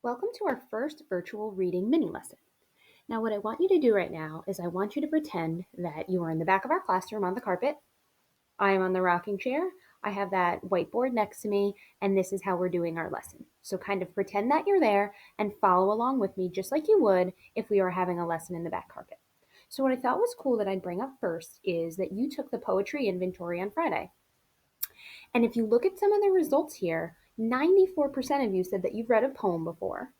Welcome to our first virtual reading mini lesson. Now, what I want you to do right now is I want you to pretend that you are in the back of our classroom on the carpet. I am on the rocking chair. I have that whiteboard next to me, and this is how we're doing our lesson. So, kind of pretend that you're there and follow along with me just like you would if we were having a lesson in the back carpet. So, what I thought was cool that I'd bring up first is that you took the poetry inventory on Friday. And if you look at some of the results here, 94% of you said that you've read a poem before.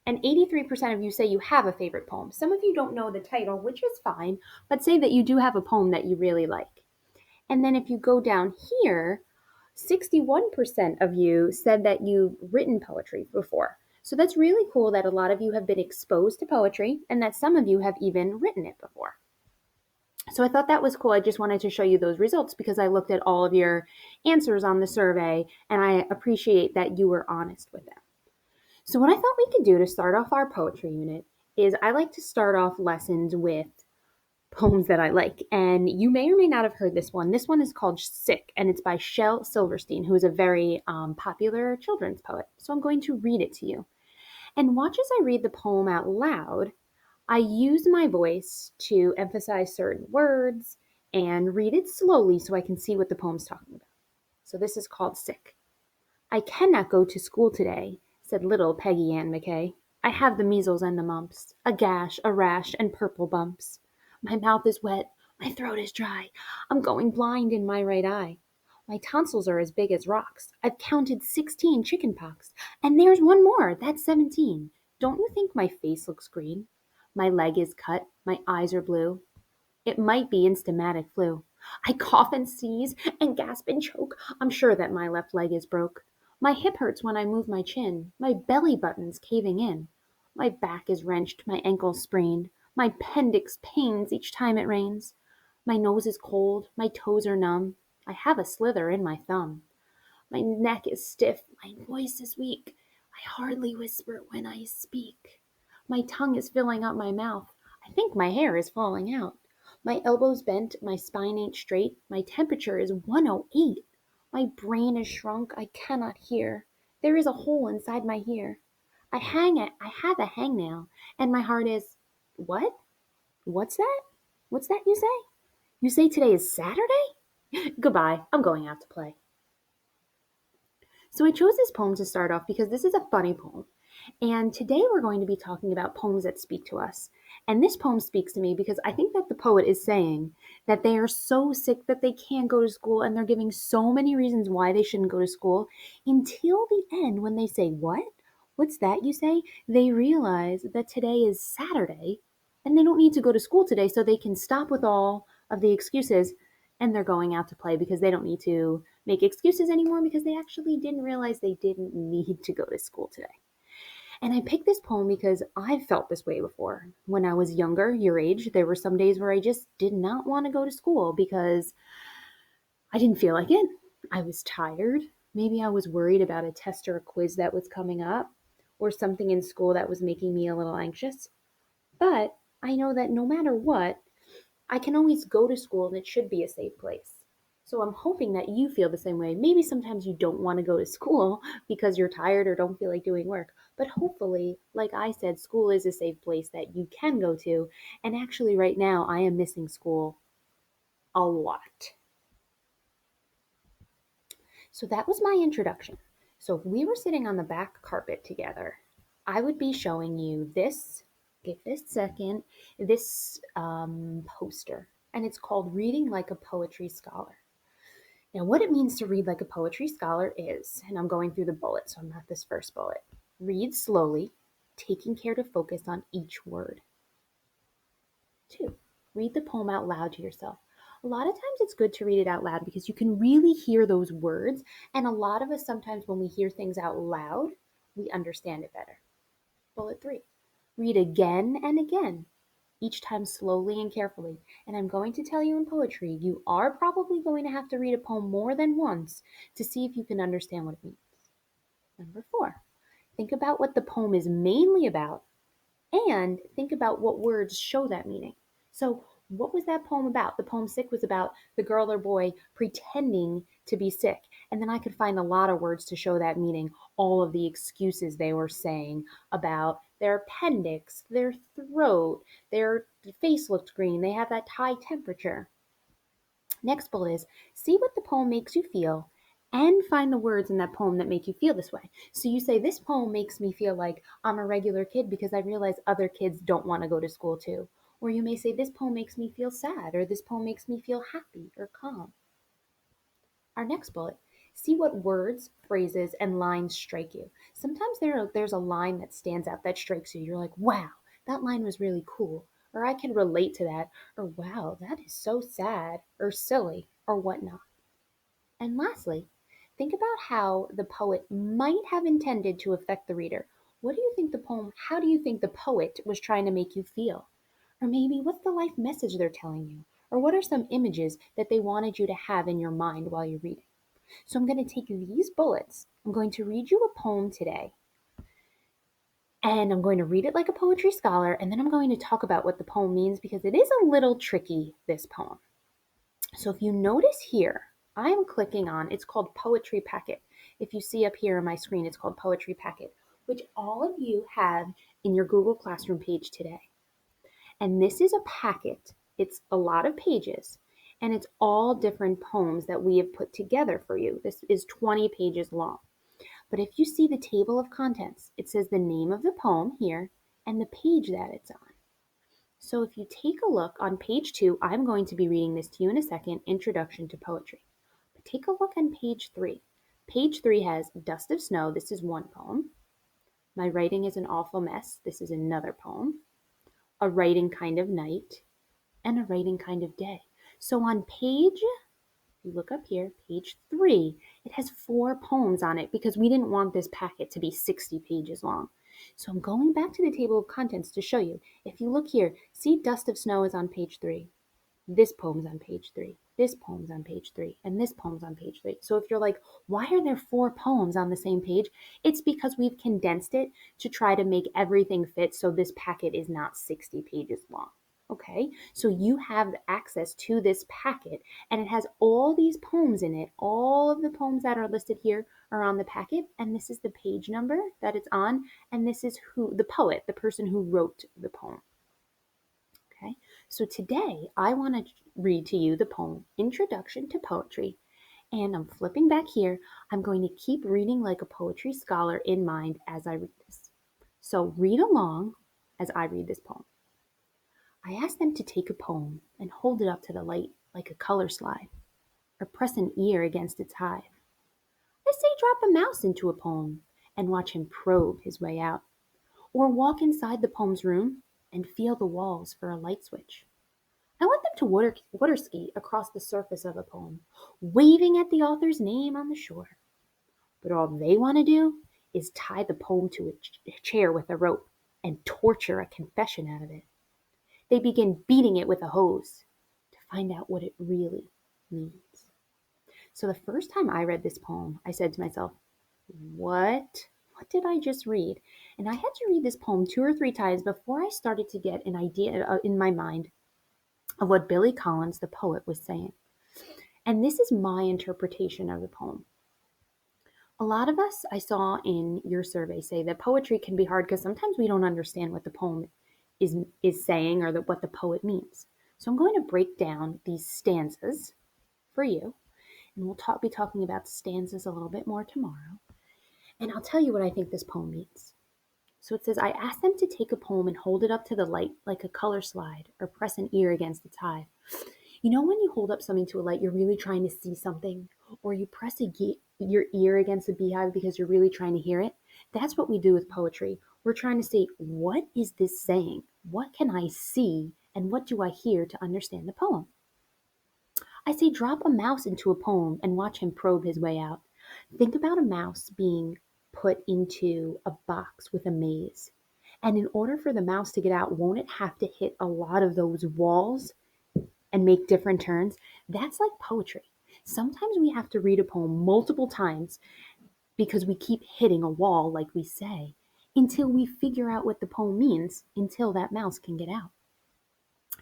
And 83% of you say you have a favorite poem. Some of you don't know the title, which is fine, but say that you do have a poem that you really like. And then if you go down here, 61% of you said that you've written poetry before. So that's really cool that a lot of you have been exposed to poetry and that some of you have even written it before. So I thought that was cool. I just wanted to show you those results because I looked at all of your answers on the survey and I appreciate that you were honest with them. So what I thought we could do to start off our poetry unit is I like to start off lessons with poems that I like. And you may or may not have heard this one. This one is called Sick, and it's by Shel Silverstein, who is a very popular children's poet. So I'm going to read it to you. And watch as I read the poem out loud. I use my voice to emphasize certain words and read it slowly so I can see what the poem's talking about. So this is called Sick. I cannot go to school today, said little Peggy Ann McKay. I have the measles and the mumps, a gash, a rash, and purple bumps. My mouth is wet, my throat is dry. I'm going blind in my right eye. My tonsils are as big as rocks. I've counted 16 chicken pox. And there's one more, that's 17. Don't you think my face looks green? My leg is cut, my eyes are blue. It might be instamatic flu. I cough and sneeze and gasp and choke. I'm sure that my left leg is broke. My hip hurts when I move my chin. My belly button's caving in. My back is wrenched, my ankle's sprained. My appendix pains each time it rains. My nose is cold, my toes are numb. I have a slither in my thumb. My neck is stiff, my voice is weak. I hardly whisper when I speak. My tongue is filling up my mouth. I think my hair is falling out. My elbows bent, my spine ain't straight. My temperature is 108. My brain is shrunk, I cannot hear. There is a hole inside my ear. I have a hangnail, and my heart is, what? What's that? What's that you say? You say today is Saturday? Goodbye, I'm going out to play. So I chose this poem to start off because this is a funny poem. And today we're going to be talking about poems that speak to us. And this poem speaks to me because I think that the poet is saying that they are so sick that they can't go to school and they're giving so many reasons why they shouldn't go to school until the end when they say, what? What's that you say? They realize that today is Saturday and they don't need to go to school today so they can stop with all of the excuses and they're going out to play because they don't need to make excuses anymore because they actually didn't realize they didn't need to go to school today. And I picked this poem because I've felt this way before. When I was younger, your age, there were some days where I just did not want to go to school because I didn't feel like it. I was tired. Maybe I was worried about a test or a quiz that was coming up or something in school that was making me a little anxious. But I know that no matter what, I can always go to school and it should be a safe place. So I'm hoping that you feel the same way. Maybe sometimes you don't want to go to school because you're tired or don't feel like doing work. But hopefully, like I said, school is a safe place that you can go to. And actually, right now, I am missing school a lot. So that was my introduction. So if we were sitting on the back carpet together, I would be showing you this, give this a second, this poster. And it's called Reading Like a Poetry Scholar. Now, what it means to read like a poetry scholar is, and I'm going through the bullets, so I'm not this first bullet. Read slowly, taking care to focus on each word. 2, read the poem out loud to yourself. A lot of times it's good to read it out loud because you can really hear those words, and a lot of us sometimes when we hear things out loud, we understand it better. Bullet 3, read again and again, each time slowly and carefully. And I'm going to tell you in poetry, you are probably going to have to read a poem more than once to see if you can understand what it means. Number 4, think about what the poem is mainly about and think about what words show that meaning. So What was that poem about? The poem Sick was about the girl or boy pretending to be sick. And then I could find a lot of words to show that meaning, all of the excuses they were saying about their appendix, their throat, their face looked green, they have that high temperature. Next bullet is see what the poem makes you feel and find the words in that poem that make you feel this way. So you say, this poem makes me feel like I'm a regular kid because I realize other kids don't want to go to school too. Or you may say, this poem makes me feel sad, or this poem makes me feel happy or calm. Our next bullet, see what words, phrases, and lines strike you. Sometimes there's a line that stands out that strikes you. You're like, wow, that line was really cool. Or I can relate to that. Or wow, that is so sad or silly or whatnot. And lastly, think about how the poet might have intended to affect the reader. How do you think the poet was trying to make you feel? Or maybe what's the life message they're telling you? Or what are some images that they wanted you to have in your mind while you're reading? So I'm going to take these bullets. I'm going to read you a poem today. And I'm going to read it like a poetry scholar. And then I'm going to talk about what the poem means because it is a little tricky, this poem. So if you notice here, I am clicking on, it's called Poetry Packet. If you see up here on my screen, it's called Poetry Packet, which all of you have in your Google Classroom page today. And this is a packet. It's a lot of pages, and it's all different poems that we have put together for you. This is 20 pages long. But if you see the table of contents, it says the name of the poem here and the page that it's on. So if you take a look on page 2, I'm going to be reading this to you in a second, Introduction to Poetry. But take a look on page 3. Page 3 has Dust of Snow. This is one poem. My Writing is an Awful Mess. This is another poem. A Writing Kind of Night, and A Writing Kind of Day. So on page, if you look up here, page 3, it has 4 poems on it because we didn't want this packet to be 60 pages long. So I'm going back to the table of contents to show you. If you look here, see Dust of Snow is on page 3. This poem's on page 3. This poem's on page 3. And this poem's on page 3. So if you're like, why are there 4 poems on the same page? It's because we've condensed it to try to make everything fit so this packet is not 60 pages long. Okay, so you have access to this packet and it has all these poems in it. All of the poems that are listed here are on the packet, and this is the page number that it's on, and this is who the poet, the person who wrote the poem. Okay, so today I want to read to you the poem Introduction to Poetry, and I'm flipping back here. I'm going to keep reading like a poetry scholar in mind as I read this. So read along as I read this poem. I ask them to take a poem and hold it up to the light like a color slide, or press an ear against its hive. I say drop a mouse into a poem and watch him probe his way out, or walk inside the poem's room and feel the walls for a light switch. I want them to water ski across the surface of a poem, waving at the author's name on the shore. But all they want to do is tie the poem to a chair with a rope and torture a confession out of it. They begin beating it with a hose to find out what it really means. So the first time I read this poem, I said to myself, what? What did I just read? And I had to read this poem 2 or 3 times before I started to get an idea in my mind of what Billy Collins, the poet, was saying. And this is my interpretation of the poem. A lot of us, I saw in your survey, say that poetry can be hard because sometimes we don't understand what the poem is saying or what the poet means. So I'm going to break down these stanzas for you, and we'll be talking about stanzas a little bit more tomorrow. And I'll tell you what I think this poem means. So it says, I asked them to take a poem and hold it up to the light like a color slide or press an ear against its hive. You know when you hold up something to a light, you're really trying to see something, or you press your ear against a beehive because you're really trying to hear it? That's what we do with poetry. We're trying to say, what is this saying? What can I see? And what do I hear to understand the poem? I say drop a mouse into a poem and watch him probe his way out. Think about a mouse being put into a box with a maze. And in order for the mouse to get out, won't it have to hit a lot of those walls and make different turns? That's like poetry. Sometimes we have to read a poem multiple times because we keep hitting a wall, like we say, until we figure out what the poem means, until that mouse can get out.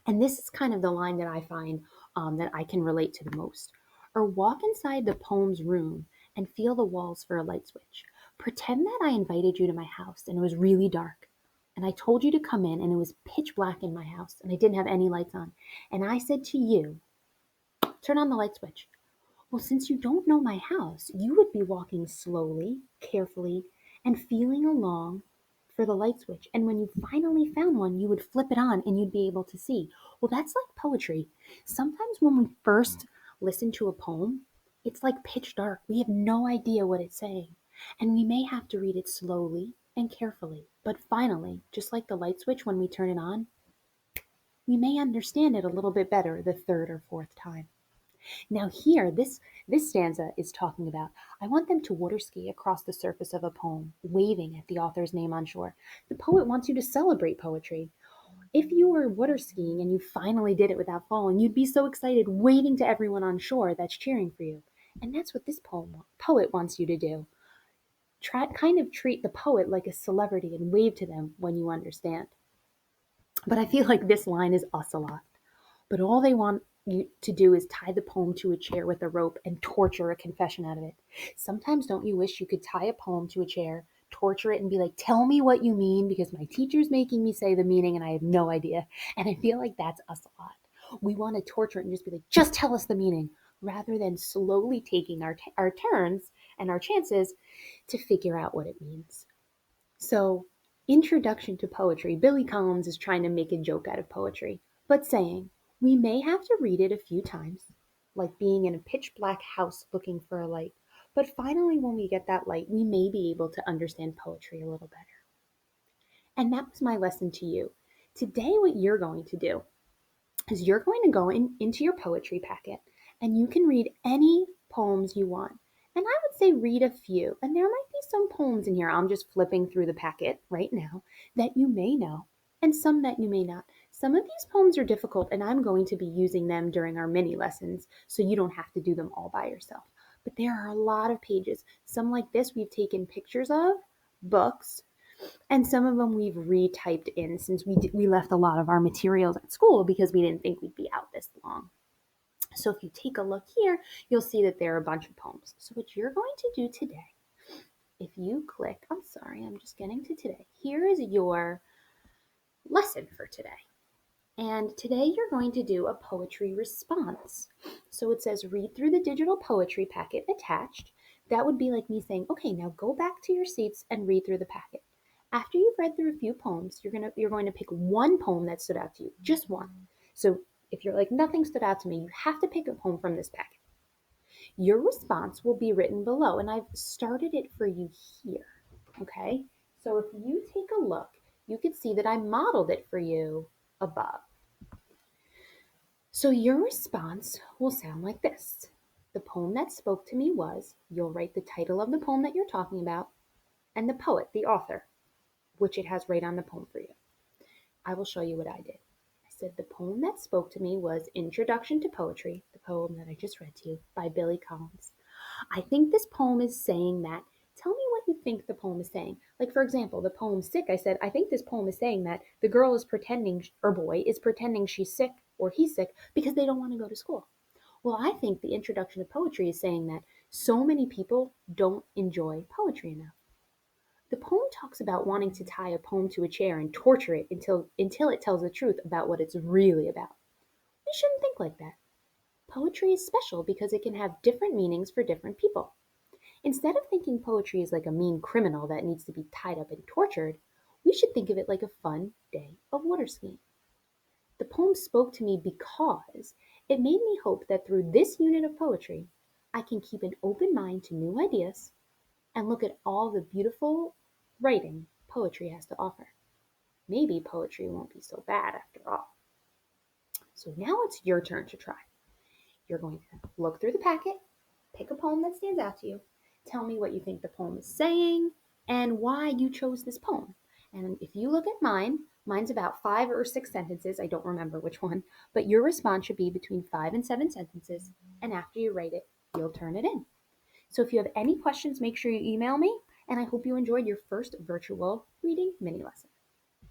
And this is kind of the line that I find that I can relate to the most. Or walk inside the poem's room and feel the walls for a light switch. Pretend that I invited you to my house and it was really dark. And I told you to come in and it was pitch black in my house and I didn't have any lights on. And I said to you, turn on the light switch. Well, since you don't know my house, you would be walking slowly, carefully, and feeling along for the light switch. And when you finally found one, you would flip it on and you'd be able to see. Well, that's like poetry. Sometimes when we first listen to a poem, it's like pitch dark. We have no idea what it's saying. And we may have to read it slowly and carefully. But finally, just like the light switch when we turn it on, we may understand it a little bit better the third or fourth time. Now here, this stanza is talking about, I want them to water ski across the surface of a poem, waving at the author's name on shore. The poet wants you to celebrate poetry. If you were water skiing and you finally did it without falling, you'd be so excited, waving to everyone on shore that's cheering for you. And that's what this poet wants you to do. Kind of treat the poet like a celebrity and wave to them when you understand. But I feel like this line is us a lot. But all they want you to do is tie the poem to a chair with a rope and torture a confession out of it. Sometimes don't you wish you could tie a poem to a chair, torture it, and be like, tell me what you mean because my teacher's making me say the meaning and I have no idea. And I feel like that's us a lot. We want to torture it and just be like, just tell us the meaning, rather than slowly taking our turns and our chances to figure out what it means. So, introduction to poetry, Billy Collins is trying to make a joke out of poetry, but saying, we may have to read it a few times, like being in a pitch black house looking for a light, but finally, when we get that light, we may be able to understand poetry a little better. And that was my lesson to you. Today, what you're going to do is you're going to go into your poetry packet and you can read any poems you want. And I would say read a few. And there might be some poems in here. I'm just flipping through the packet right now that you may know and some that you may not. Some of these poems are difficult and I'm going to be using them during our mini lessons so you don't have to do them all by yourself. But there are a lot of pages. Some like this we've taken pictures of, books, and some of them we've retyped in since we left a lot of our materials at school because we didn't think we'd be out this long. So if you take a look here, you'll see that there are a bunch of poems. So what you're going to do today, if you click, I'm sorry, I'm just getting to today. Here is your lesson for today. And today you're going to do a poetry response. So it says read through the digital poetry packet attached. That would be like me saying, okay, now go back to your seats and read through the packet. After you've read through a few poems, you're going to pick one poem that stood out to you, just one. So if you're like, nothing stood out to me, you have to pick a poem from this packet. Your response will be written below, and I've started it for you here, okay? So if you take a look, you can see that I modeled it for you above. So your response will sound like this. The poem that spoke to me was, you'll write the title of the poem that you're talking about, and the poet, the author, which it has right on the poem for you. I will show you what I did. I said the poem that spoke to me was Introduction to Poetry, the poem that I just read to you by Billy Collins. I think this poem is saying that. Tell me what you think the poem is saying. Like, for example, the poem Sick, I said, I think this poem is saying that the girl is pretending, or boy is pretending she's sick or he's sick because they don't want to go to school. Well, I think the introduction to poetry is saying that so many people don't enjoy poetry enough. The poem talks about wanting to tie a poem to a chair and torture it until it tells the truth about what it's really about. We shouldn't think like that. Poetry is special because it can have different meanings for different people. Instead of thinking poetry is like a mean criminal that needs to be tied up and tortured, we should think of it like a fun day of water skiing. The poem spoke to me because it made me hope that through this unit of poetry, I can keep an open mind to new ideas and look at all the beautiful writing poetry has to offer. Maybe poetry won't be so bad after all. So now it's your turn to try. You're going to look through the packet, pick a poem that stands out to you, tell me what you think the poem is saying, and why you chose this poem. And if you look at mine, mine's about 5 or 6 sentences. I don't remember which one, but your response should be between 5 and 7 sentences. And after you write it, you'll turn it in. So if you have any questions, make sure you email me. And I hope you enjoyed your first virtual reading mini lesson.